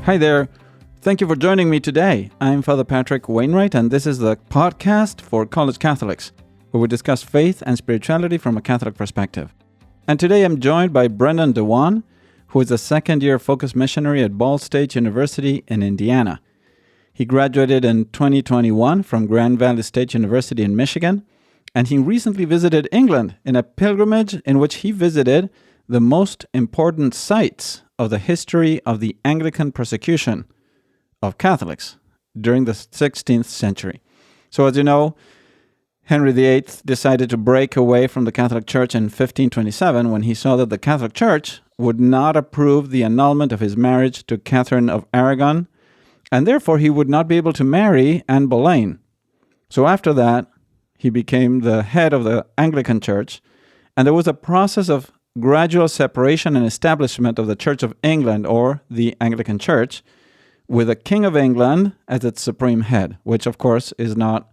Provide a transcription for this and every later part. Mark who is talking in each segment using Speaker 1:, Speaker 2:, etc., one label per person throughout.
Speaker 1: Hi there. Thank you for joining me today. I'm Father Patrick Wainwright, and this is the podcast for college Catholics, where we discuss faith and spirituality from a Catholic perspective. And today I'm joined by Brendan Dewan, who is a second-year focus missionary at Ball State University in Indiana. He graduated in 2021 from Grand Valley State University in Michigan, and he recently visited England in a pilgrimage in which he visited the most important sites of the history of the Anglican persecution of Catholics during the 16th century. So as you know, Henry VIII decided to break away from the Catholic Church in 1527 when he saw that the Catholic Church would not approve the annulment of his marriage to Catherine of Aragon, and therefore he would not be able to marry Anne Boleyn. So after that, he became the head of the Anglican Church, and there was a process of gradual separation and establishment of the Church of England, or the Anglican Church, with the King of England as its supreme head, which of course is not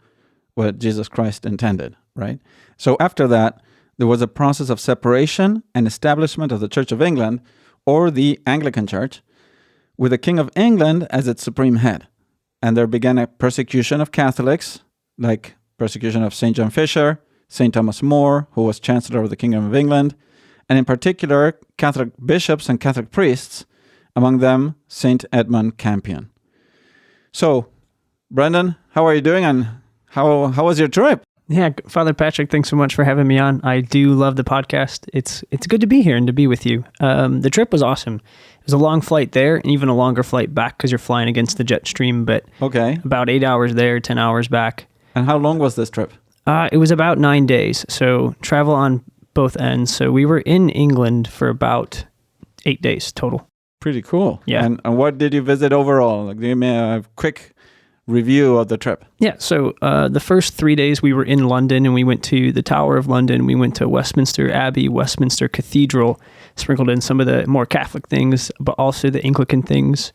Speaker 1: what Jesus Christ intended, right? So after that, there was a process of separation and establishment of the Church of England, or the Anglican Church, with the King of England as its supreme head. And there began a persecution of Catholics, like persecution of St. John Fisher, St. Thomas More, who was Chancellor of the Kingdom of England, and in particular, Catholic bishops and Catholic priests, among them St. Edmund Campion. So, Brendan, how are you doing, and how was your trip?
Speaker 2: Yeah, Father Patrick, thanks so much for having me on. I do love the podcast. It's good to be here and to be with you. The trip was awesome. It was a long flight there, and even a longer flight back because you're flying against the jet stream, but about 8 hours there, 10 hours back.
Speaker 1: And how long was this trip?
Speaker 2: It was about 9 days, so travel on both ends. So we were in England for about 8 days total.
Speaker 1: Pretty cool.
Speaker 2: Yeah.
Speaker 1: And what did you visit overall? Like, give me a quick review of the trip.
Speaker 2: Yeah, so the first 3 days we were in London, and we went to the Tower of London. We went to Westminster Abbey, Westminster Cathedral, sprinkled in some of the more Catholic things, but also the Anglican things.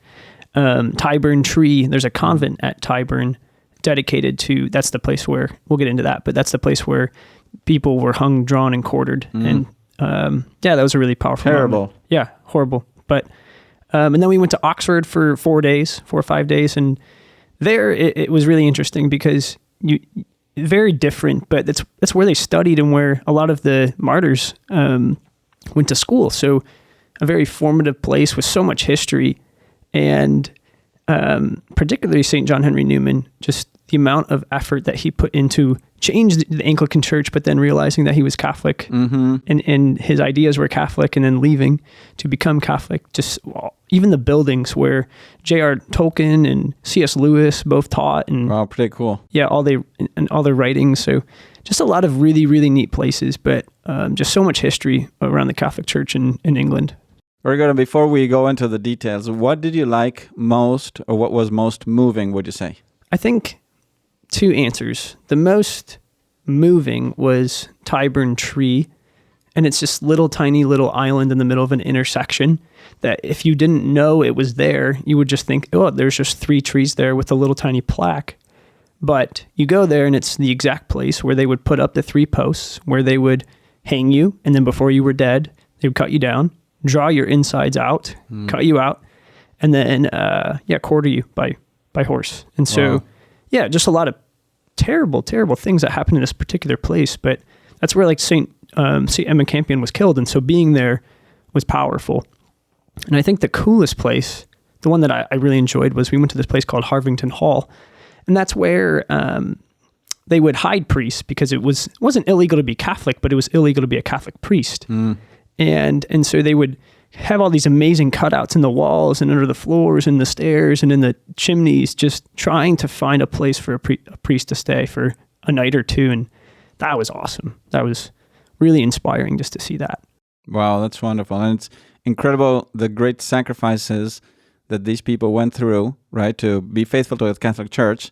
Speaker 2: Tyburn Tree, there's a convent at Tyburn dedicated to, that's the place where, we'll get into that, but that's the place where people were hung, drawn, and quartered. And that was a really powerful moment. Yeah, horrible. But, and then we went to Oxford for 4 or 5 days, and there it was really interesting because very different, but that's where they studied and where a lot of the martyrs went to school. So a very formative place with so much history, and particularly St. John Henry Newman, just the amount of effort that he put into change the Anglican Church, but then realizing that he was Catholic and his ideas were Catholic, and then leaving to become Catholic. Just even the buildings where J.R. Tolkien and C.S. Lewis both taught, and
Speaker 1: wow, pretty cool.
Speaker 2: Yeah, all their writings. So just a lot of really, really neat places, but just so much history around the Catholic Church in England.
Speaker 1: Very good. And before we go into the details, what did you like most, or what was most moving, would you say?
Speaker 2: I think two answers. The most moving was Tyburn Tree, and it's just tiny little island in the middle of an intersection that if you didn't know it was there, you would just think, oh, there's just 3 trees there with a little tiny plaque. But you go there and it's the exact place where they would put up the 3 posts, where they would hang you, and then before you were dead, they would cut you down, draw your insides out, cut you out, and then quarter you by horse. And so, just a lot of terrible things that happened in this particular place. But that's where like St. Edmund Campion was killed, and so being there was powerful. And I think the coolest place, the one that I really enjoyed, was we went to this place called Harvington Hall, and that's where they would hide priests because it wasn't illegal to be Catholic, but it was illegal to be a Catholic priest. And so they would have all these amazing cutouts in the walls and under the floors and the stairs and in the chimneys, just trying to find a place for a priest to stay for a night or two. And that was awesome. That was really inspiring just to see that.
Speaker 1: Wow, that's wonderful. And it's incredible the great sacrifices that these people went through, right, to be faithful to the Catholic Church.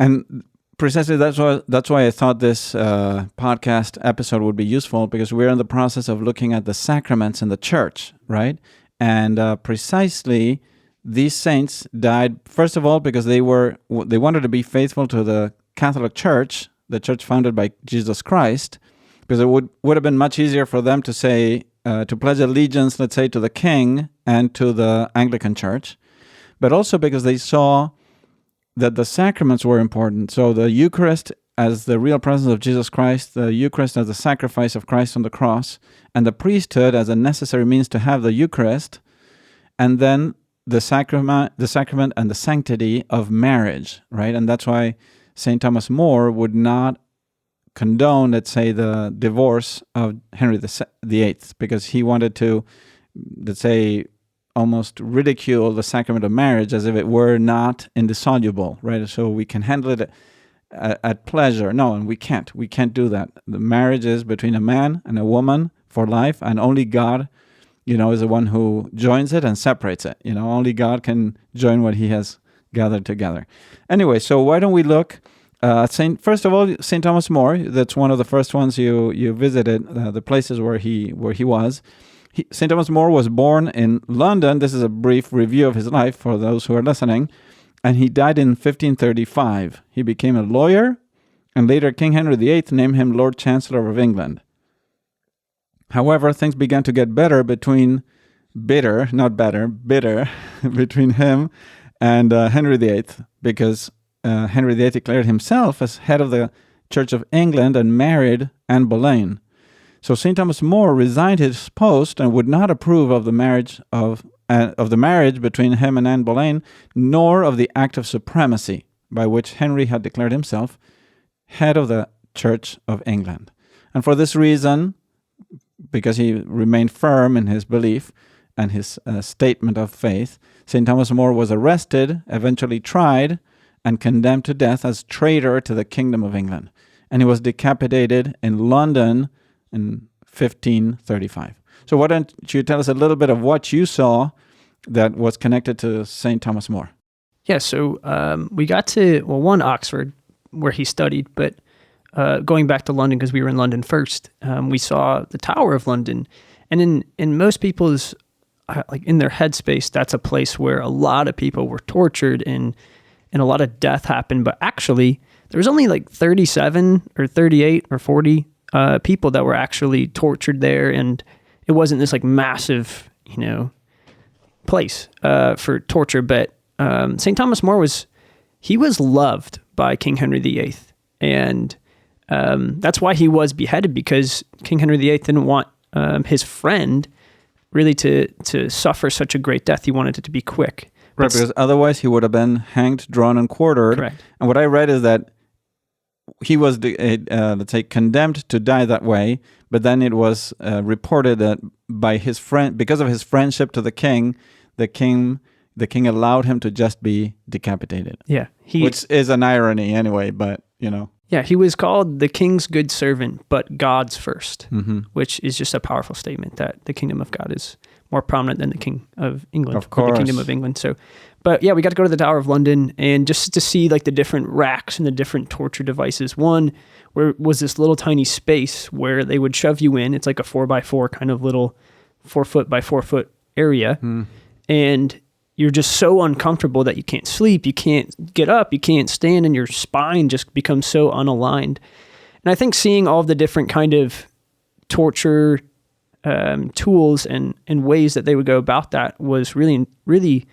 Speaker 1: And precisely that's why I thought this podcast episode would be useful, because we're in the process of looking at the sacraments in the church, right? And precisely these saints died, first of all, because they wanted to be faithful to the Catholic Church, the church founded by Jesus Christ, because it would have been much easier for them to say, to pledge allegiance, let's say, to the king and to the Anglican Church. but also because they saw that the sacraments were important. So the Eucharist as the real presence of Jesus Christ, the Eucharist as the sacrifice of Christ on the cross, and the priesthood as a necessary means to have the Eucharist, and then the sacrament and the sanctity of marriage, right? And that's why St. Thomas More would not condone, let's say, the divorce of Henry VIII, because he wanted to, let's say, almost ridicule the sacrament of marriage as if it were not indissoluble, right? So we can handle it at pleasure. No, and we can't. We can't do that. The marriage is between a man and a woman for life, and only God, is the one who joins it and separates it. Only God can join what he has gathered together. Anyway, so why don't we look first of all, St. Thomas More, that's one of the first ones you visited, the places where he was. St. Thomas More was born in London. This is a brief review of his life for those who are listening. And he died in 1535. He became a lawyer, and later King Henry VIII named him Lord Chancellor of England. However, things began to get bitter between him and Henry VIII, because Henry VIII declared himself as head of the Church of England and married Anne Boleyn. So St. Thomas More resigned his post and would not approve of the marriage between him and Anne Boleyn, nor of the act of supremacy by which Henry had declared himself head of the Church of England. And for this reason, because he remained firm in his belief and his statement of faith, St. Thomas More was arrested, eventually tried, and condemned to death as traitor to the Kingdom of England. And he was decapitated in London in 1535. So why don't you tell us a little bit of what you saw that was connected to St. Thomas More?
Speaker 2: Yeah, so we got to, Oxford, where he studied, but going back to London, because we were in London first, we saw the Tower of London. And in most people's, in their headspace, that's a place where a lot of people were tortured and a lot of death happened. But actually, there was only 37 or 38 or 40 people that were actually tortured there, and it wasn't this massive, place for torture. But St. Thomas More was loved by King Henry VIII, and that's why he was beheaded, because King Henry VIII didn't want his friend really to suffer such a great death. He wanted it to be quick.
Speaker 1: Right, because otherwise he would have been hanged, drawn, and quartered.
Speaker 2: Correct. And
Speaker 1: what I read is that he was, let's say, condemned to die that way, but then it was reported that by his friend, because of his friendship to the king allowed him to just be decapitated.
Speaker 2: Yeah.
Speaker 1: Which is an irony anyway, but,
Speaker 2: Yeah, he was called the king's good servant, but God's first,
Speaker 1: mm-hmm.
Speaker 2: which is just a powerful statement that the kingdom of God is more prominent than the king of England.
Speaker 1: Of course.
Speaker 2: The kingdom of England. So, but yeah, we got to go to the Tower of London and just to see the different racks and the different torture devices. One where was this little tiny space where they would shove you in. It's like a 4x4 kind of little 4 foot by 4 foot area. And you're just so uncomfortable that you can't sleep, you can't get up, you can't stand, and your spine just becomes so unaligned. And I think seeing all of the different kind of torture tools and ways that they would go about that was really, really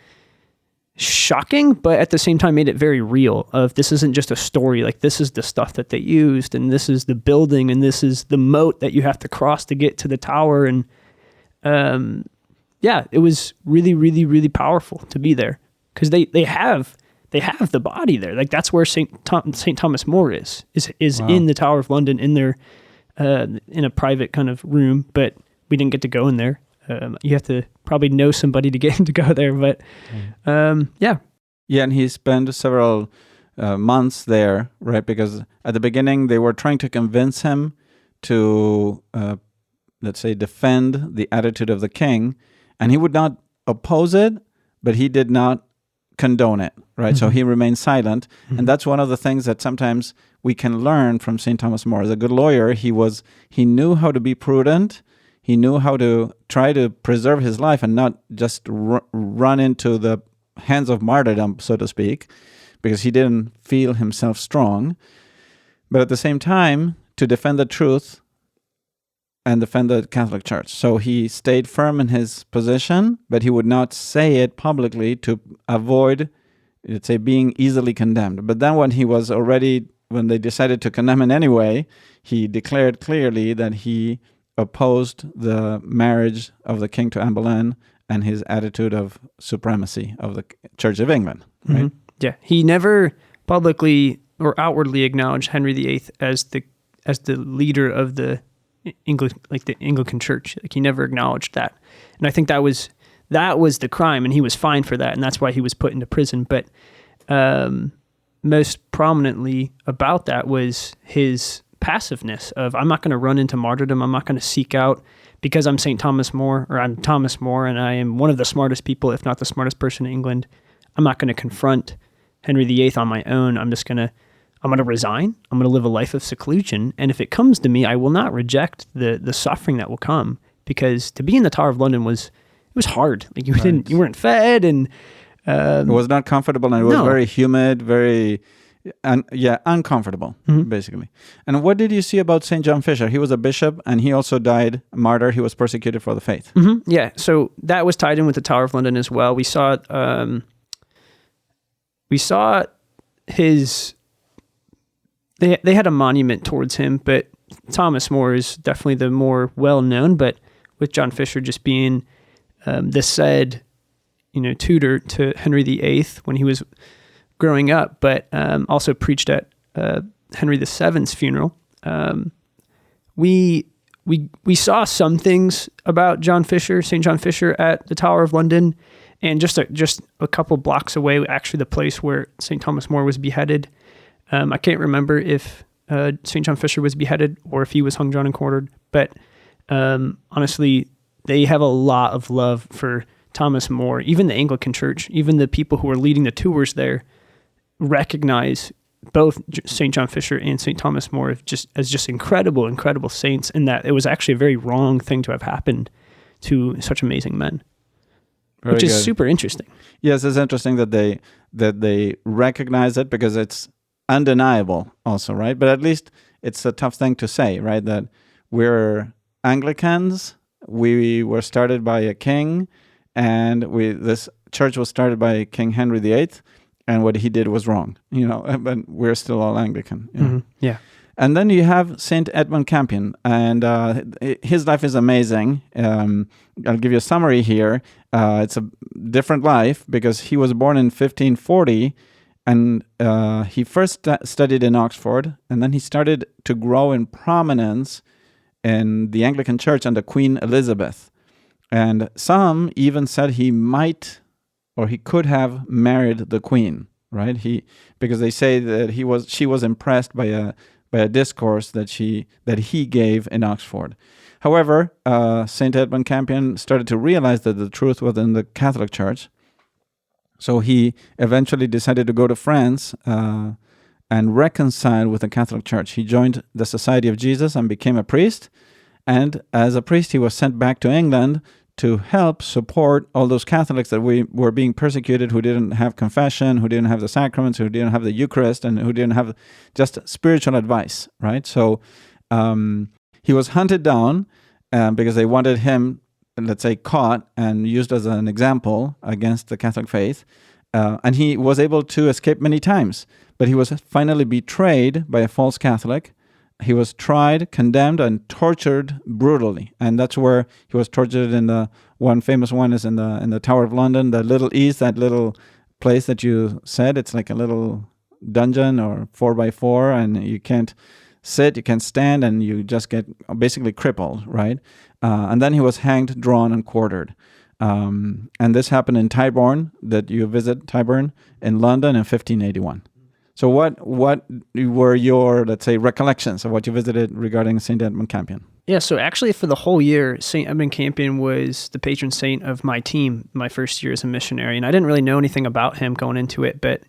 Speaker 2: shocking, but at the same time made it very real of this isn't just a story, this is the stuff that they used, and this is the building, and this is the moat that you have to cross to get to the tower. And yeah, it was really, really, really powerful to be there, because they have the body there. That's where St. Thomas More is wow. In the Tower of London, in their in a private kind of room, but we didn't get to go in there. You have to probably know somebody to get him to go there, but yeah.
Speaker 1: Yeah, and he spent several months there, right? Because at the beginning they were trying to convince him to, let's say, defend the attitude of the king, and he would not oppose it, but he did not condone it, right? Mm-hmm. So he remained silent, mm-hmm. and that's one of the things that sometimes we can learn from St. Thomas More. As a good lawyer, he knew how to be prudent. He knew how to try to preserve his life and not just run into the hands of martyrdom, so to speak, because he didn't feel himself strong. But at the same time, to defend the truth and defend the Catholic Church. So he stayed firm in his position, but he would not say it publicly to avoid, let's say, being easily condemned. But then when they decided to condemn him anyway, he declared clearly that he opposed the marriage of the king to Anne Boleyn and his attitude of supremacy of the Church of England. Right?
Speaker 2: Mm-hmm. Yeah, he never publicly or outwardly acknowledged Henry VIII as the leader of the Anglican Church. Like, he never acknowledged that, and I think that was the crime, and he was fined for that, and that's why he was put into prison. But most prominently about that was his passiveness of, I'm not going to run into martyrdom. I'm not going to seek out, because I'm St. Thomas More, or I'm Thomas More, and I am one of the smartest people, if not the smartest person in England. I'm not going to confront Henry VIII on my own. I'm going to resign. I'm going to live a life of seclusion. And if it comes to me, I will not reject the suffering that will come, because to be in the Tower of London was hard. Like, you weren't fed, and
Speaker 1: it was not comfortable, and it was very humid, very uncomfortable, basically. And what did you see about St. John Fisher? He was a bishop, and he also died a martyr. He was persecuted for the faith.
Speaker 2: Mm-hmm. Yeah, so that was tied in with the Tower of London as well. We saw his. They had a monument towards him, but Thomas More is definitely the more well-known, but with John Fisher just being the said, tutor to Henry VIII when he was growing up, but also preached at Henry VII's funeral. We saw some things about St. John Fisher at the Tower of London, and just a couple blocks away, actually the place where St. Thomas More was beheaded. I can't remember if St. John Fisher was beheaded or if he was hung, drawn, and quartered, but honestly, they have a lot of love for Thomas More. Even the Anglican Church, even the people who are leading the tours there, recognize both St. John Fisher and St. Thomas More as just incredible saints, and that it was actually a very wrong thing to have happened to such amazing men. Which is super interesting.
Speaker 1: Yes, it's interesting that they recognize it, because it's undeniable also, right? But at least it's a tough thing to say, right? That we're Anglicans, we were started by a king, and this church was started by King Henry VIII, and what he did was wrong, but we're still all Anglican.
Speaker 2: Mm-hmm. Yeah.
Speaker 1: And then you have Saint Edmund Campion, and his life is amazing. I'll give you a summary here. It's a different life, because he was born in 1540, and he first studied in Oxford, and then he started to grow in prominence in the Anglican Church under Queen Elizabeth. And some even said he might, or he could have married the Queen, right? Because they say that she was impressed by a discourse that he gave in Oxford. However, Saint Edmund Campion started to realize that the truth was in the Catholic Church. So he eventually decided to go to France and reconcile with the Catholic Church. He joined the Society of Jesus and became a priest. And as a priest, he was sent back to England to help support all those Catholics that were being persecuted, who didn't have confession, who didn't have the sacraments, who didn't have the Eucharist, and who didn't have just spiritual advice, right? So he was hunted down because they wanted him, let's say, caught and used as an example against the Catholic faith. And he was able to escape many times, but he was finally betrayed by a false Catholic. He was tried, condemned, and tortured brutally. And that's where he was tortured. In the one famous one is in the Tower of London, the Little East, that little place that you said. It's like a little dungeon or 4x4, and you can't sit, you can't stand, and you just get basically crippled, right? And then he was hanged, drawn, and quartered. And this happened in Tyburn, that you visit Tyburn in London in 1581. So what were your, let's say, recollections of what you visited regarding St. Edmund Campion?
Speaker 2: Yeah, so actually for the whole year, St. Edmund Campion was the patron saint of my team, my first year as a missionary. And I didn't really know anything about him going into it, but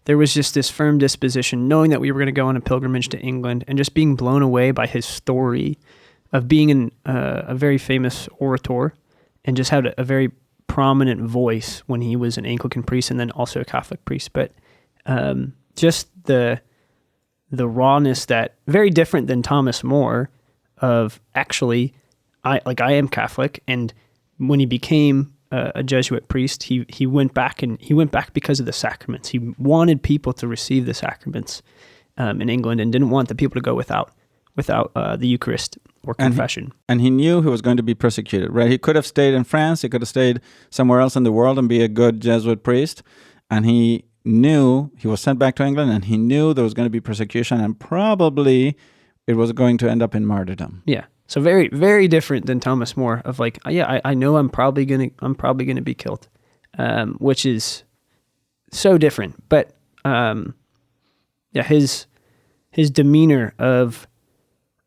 Speaker 2: there was just this firm disposition, knowing that we were going to go on a pilgrimage to England, and just being blown away by his story of being a very famous orator, and just had a very prominent voice when he was an Anglican priest and then also a Catholic priest. But just the rawness, that very different than Thomas More, of actually I am Catholic, and when he became a Jesuit priest, he went back because of the sacraments. He wanted people to receive the sacraments in England, and didn't want the people to go without the Eucharist or confession.
Speaker 1: And he knew he was going to be persecuted, right? He could have stayed in France. He could have stayed somewhere else in the world and be a good Jesuit priest. And he knew he was sent back to England, and he knew there was going to be persecution, and probably it was going to end up in martyrdom.
Speaker 2: Yeah. So very, very different than Thomas More of like, I know I'm probably gonna be killed, which is so different. But his demeanor of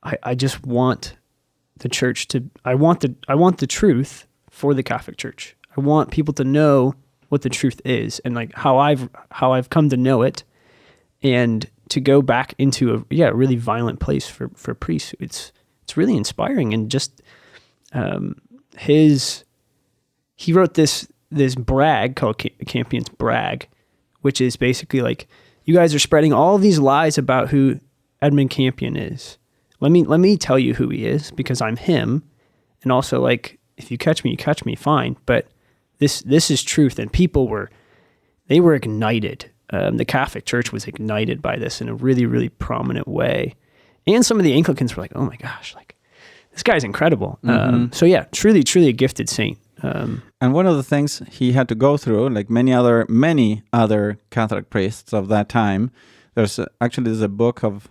Speaker 2: I just want the church to I want the truth for the Catholic Church. I want people to know what the truth is, and like how I've come to know it, and to go back into a really violent place for priests. It's really inspiring. And just he wrote this brag called Campion's Brag, which is basically like, you guys are spreading all these lies about who Edmund Campion is. Let me tell you who he is, because I'm him. And also, like, if you catch me, you catch me, fine. But this is truth. And people were ignited. The Catholic Church was ignited by this in a really, really prominent way. And some of the Anglicans were like, oh my gosh, like, this guy's incredible. So yeah, truly, truly a gifted saint.
Speaker 1: And one of the things he had to go through, like many other Catholic priests of that time, there's a book of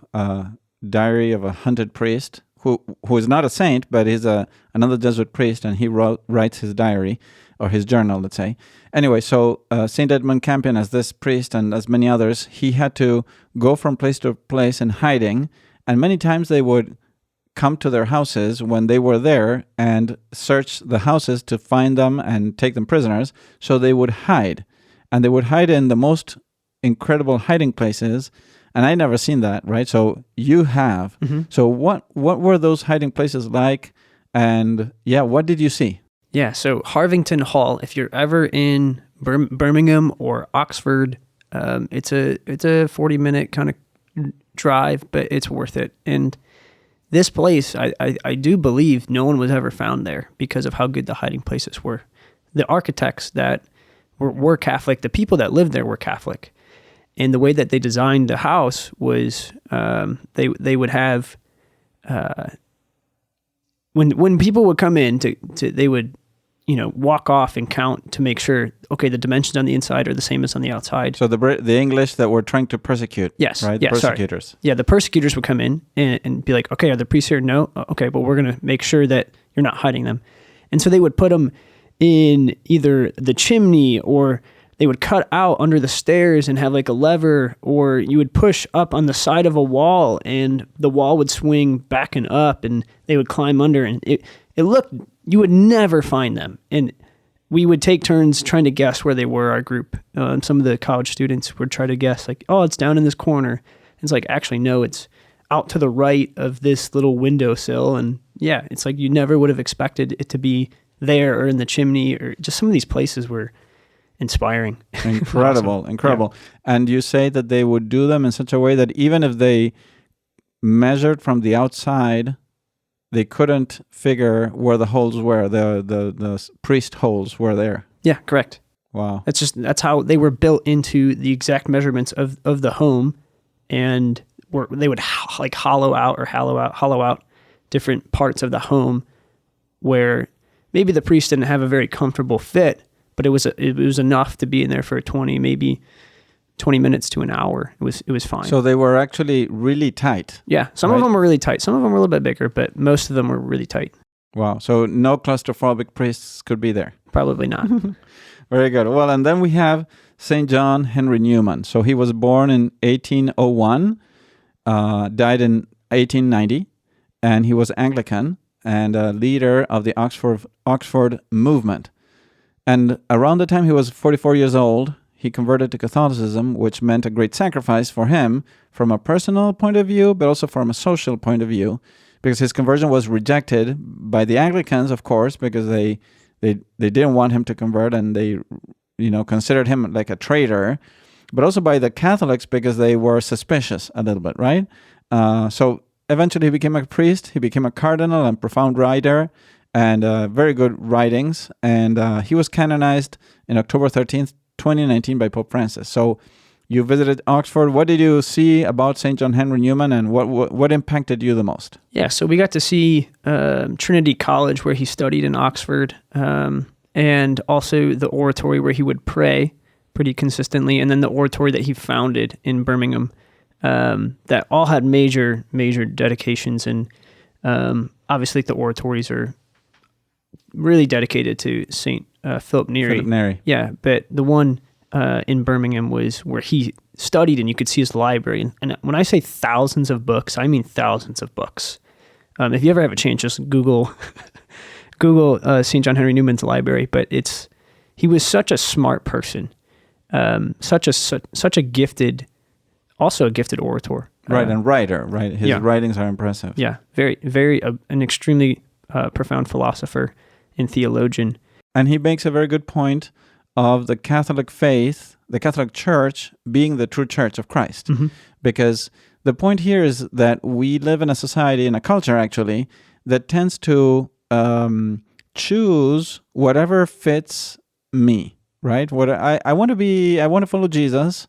Speaker 1: diary of a hunted priest who is not a saint, but is another Jesuit priest, and he writes his diary, or his journal, let's say. Anyway, so St. Edmund Campion, as this priest and as many others, he had to go from place to place in hiding, and many times they would come to their houses when they were there and search the houses to find them and take them prisoners. So they would hide, and they would hide in the most incredible hiding places. And I never seen that, right? So you have. Mm-hmm. So what were those hiding places like? And yeah, what did you see?
Speaker 2: Yeah, so Harvington Hall, if you're ever in Birmingham or Oxford, it's a 40-minute kind of drive, but it's worth it. And this place, I do believe no one was ever found there because of how good the hiding places were. The architects that were Catholic, the people that lived there were Catholic. And the way that they designed the house was they would have, when people would come in, they would, walk off and count to make sure, okay, the dimensions on the inside are the same as on the outside.
Speaker 1: So the English that were trying to persecute,
Speaker 2: yes,
Speaker 1: right?
Speaker 2: Yeah,
Speaker 1: persecutors.
Speaker 2: Sorry. Yeah, the persecutors would come in and be like, okay, are the priests here? No? Okay, but we're going to make sure that you're not hiding them. And so they would put them in either the chimney, or they would cut out under the stairs and have like a lever, or you would push up on the side of a wall and the wall would swing back and up, and they would climb under, and it looked, you would never find them. And we would take turns trying to guess where they were, our group. Some of the college students would try to guess, like, oh, it's down in this corner. And it's like, actually, no, it's out to the right of this little windowsill. And yeah, it's like you never would have expected it to be there or in the chimney, or just some of these places were inspiring.
Speaker 1: Incredible, awesome. Incredible. Yeah. And you say that they would do them in such a way that even if they measured from the outside, they couldn't figure where the holes were, the priest holes were there.
Speaker 2: Yeah, correct.
Speaker 1: Wow.
Speaker 2: That's how they were built into the exact measurements of the home, and they would hollow out different parts of the home where maybe the priest didn't have a very comfortable fit, but it was enough to be in there for 20 minutes to an hour. It was fine.
Speaker 1: So they were actually really tight.
Speaker 2: Yeah, some of them were really tight. Some of them were a little bit bigger, but most of them were really tight.
Speaker 1: Wow. So no claustrophobic priests could be there.
Speaker 2: Probably not.
Speaker 1: Very good. Well, and then we have St. John Henry Newman. So he was born in 1801, died in 1890, and he was Anglican and a leader of the Oxford movement. And around the time he was 44 years old, he converted to Catholicism, which meant a great sacrifice for him from a personal point of view, but also from a social point of view, because his conversion was rejected by the Anglicans, of course, because they didn't want him to convert, and they considered him like a traitor, but also by the Catholics because they were suspicious a little bit, right? So eventually he became a priest, he became a cardinal and profound writer, and very good writings. And he was canonized in October 13th, 2019 by Pope Francis. So you visited Oxford. What did you see about St. John Henry Newman, and what impacted you the most?
Speaker 2: Yeah, so we got to see Trinity College, where he studied in Oxford, and also the oratory where he would pray pretty consistently, and then the oratory that he founded in Birmingham, that all had major dedications. And obviously the oratories are really dedicated to St. Philip Neri.
Speaker 1: Philip Neri.
Speaker 2: Yeah, but the one in Birmingham was where he studied, and you could see his library. And when I say thousands of books, I mean thousands of books. If you ever have a chance, just Google St. John Henry Newman's library. But he was such a smart person, such a gifted, also a gifted orator.
Speaker 1: Right, and writer, right? His writings are impressive.
Speaker 2: Yeah, very, very, an extremely profound philosopher and theologian.
Speaker 1: And he makes a very good point of the Catholic faith, the Catholic Church being the true Church of Christ.
Speaker 2: Mm-hmm.
Speaker 1: Because the point here is that we live in a society, in a culture actually, that tends to choose whatever fits me, right? What I want to follow Jesus.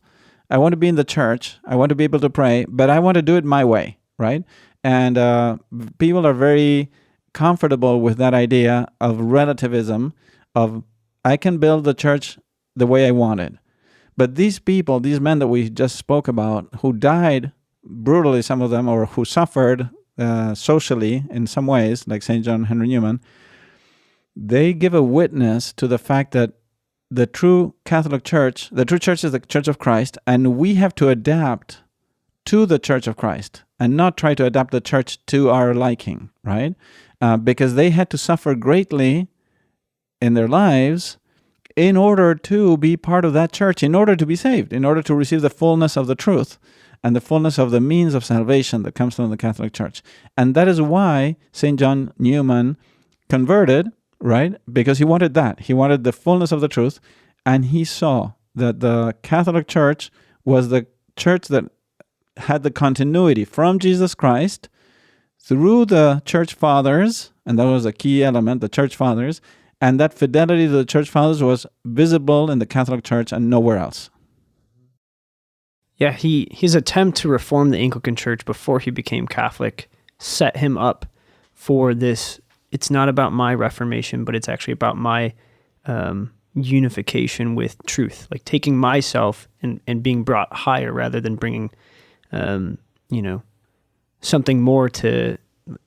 Speaker 1: I want to be in the church. I want to be able to pray, but I want to do it my way, right? And people are very comfortable with that idea of relativism, of I can build the church the way I want it. But these people, these men that we just spoke about, who died brutally, some of them, or who suffered socially in some ways, like St. John Henry Newman, they give a witness to the fact that the true Catholic Church, the true Church is the Church of Christ, and we have to adapt to the Church of Christ and not try to adapt the church to our liking, right? Because they had to suffer greatly in their lives in order to be part of that church, in order to be saved, in order to receive the fullness of the truth and the fullness of the means of salvation that comes from the Catholic Church. And that is why St. John Newman converted, right? Because he wanted that. He wanted the fullness of the truth, and he saw that the Catholic Church was the church that had the continuity from Jesus Christ through the church fathers, and that was a key element, the church fathers, and that fidelity to the church fathers was visible in the Catholic Church and nowhere else.
Speaker 2: Yeah, his attempt to reform the Anglican Church before he became Catholic set him up for this. It's not about my reformation, but it's actually about my unification with truth, like taking myself and being brought higher rather than bringing, something more to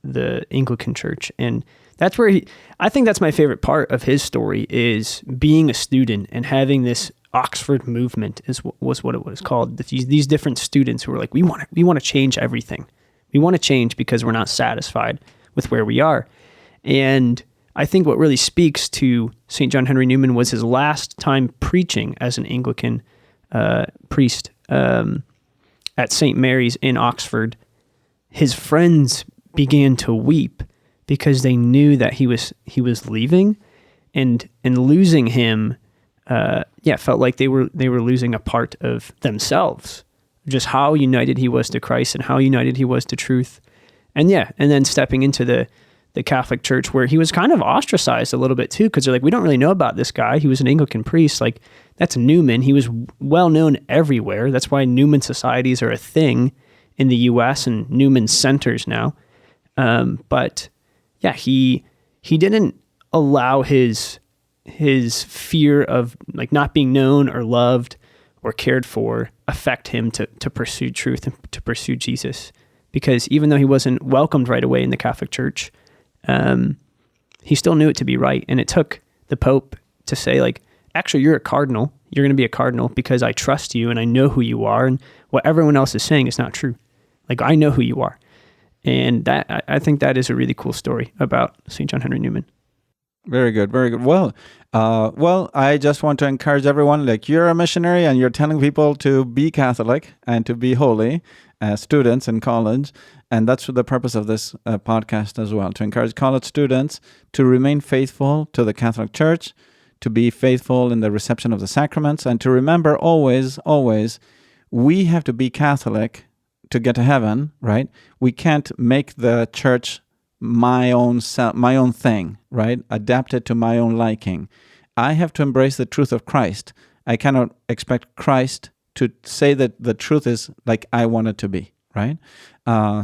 Speaker 2: the Anglican Church. And that's where I think that's my favorite part of his story, is being a student and having this Oxford movement was what it was called. These different students who were like, we want to change everything. We want to change because we're not satisfied with where we are. And I think what really speaks to St. John Henry Newman was his last time preaching as an Anglican priest at St. Mary's in Oxford. His friends began to weep because they knew that he was leaving, and losing him, felt like they were losing a part of themselves, just how united he was to Christ and how united he was to truth, and then stepping into the Catholic Church, where he was kind of ostracized a little bit too, because they're like, we don't really know about this guy. He was an Anglican priest. Like, that's Newman. He was well known everywhere. That's why Newman societies are a thing in the U.S. and Newman centers now. But yeah, he didn't allow his fear of like not being known or loved or cared for affect him to pursue truth and to pursue Jesus. Because even though he wasn't welcomed right away in the Catholic Church, he still knew it to be right. And it took the Pope to say, like, actually, you're a cardinal. You're going to be a cardinal because I trust you and I know who you are. And what everyone else is saying is not true. Like, I know who you are. And that, I think that is a really cool story about St. John Henry Newman.
Speaker 1: Very good, very good. Well, I just want to encourage everyone, like, you're a missionary and you're telling people to be Catholic and to be holy, students in college. And that's the purpose of this podcast as well, to encourage college students to remain faithful to the Catholic Church, to be faithful in the reception of the sacraments, and to remember always, we have to be Catholic to get to heaven, right? We can't make the church my own thing, right? Adapt it to my own liking. I have to embrace the truth of Christ. I cannot expect Christ to say that the truth is like I want it to be, right?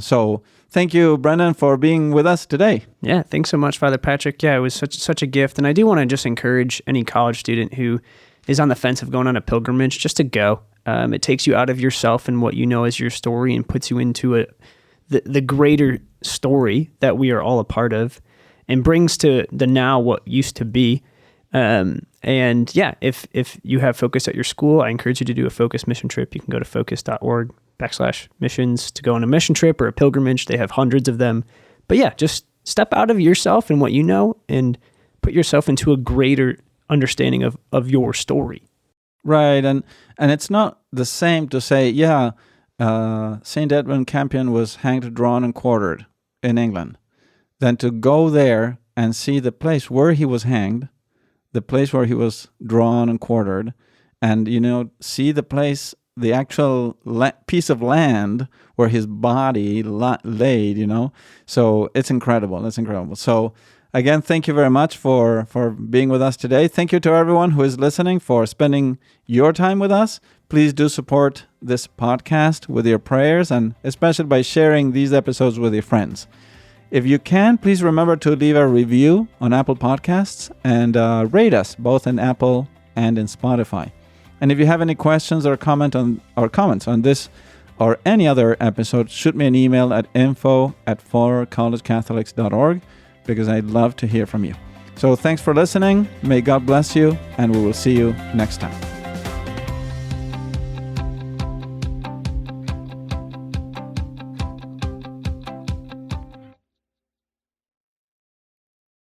Speaker 1: So thank you, Brendan, for being with us today.
Speaker 2: Yeah, thanks so much, Father Patrick. Yeah, it was such a gift. And I do want to just encourage any college student who is on the fence of going on a pilgrimage just to go. It takes you out of yourself and what you know as your story and puts you into the greater story that we are all a part of, and brings to the now what used to be. And yeah, if you have Focus at your school, I encourage you to do a Focus mission trip. You can go to focus.org/missions to go on a mission trip or a pilgrimage. They have hundreds of them. But yeah, just step out of yourself and what you know and put yourself into a greater understanding of your story.
Speaker 1: Right. And it's not the same to say, St. Edmund Campion was hanged, drawn, and quartered in England, than to go there and see the place where he was hanged, the place where he was drawn and quartered, and, see the place, the actual piece of land where his body laid, So it's incredible. It's incredible. So again, thank you very much for being with us today. Thank you to everyone who is listening for spending your time with us. Please do support this podcast with your prayers, and especially by sharing these episodes with your friends. If you can, please remember to leave a review on Apple Podcasts and rate us both in Apple and in Spotify. And if you have any questions or comments on this or any other episode, shoot me an email at info@forcollegecatholics.org, because I'd love to hear from you. So thanks for listening. May God bless you, and we will see you next time.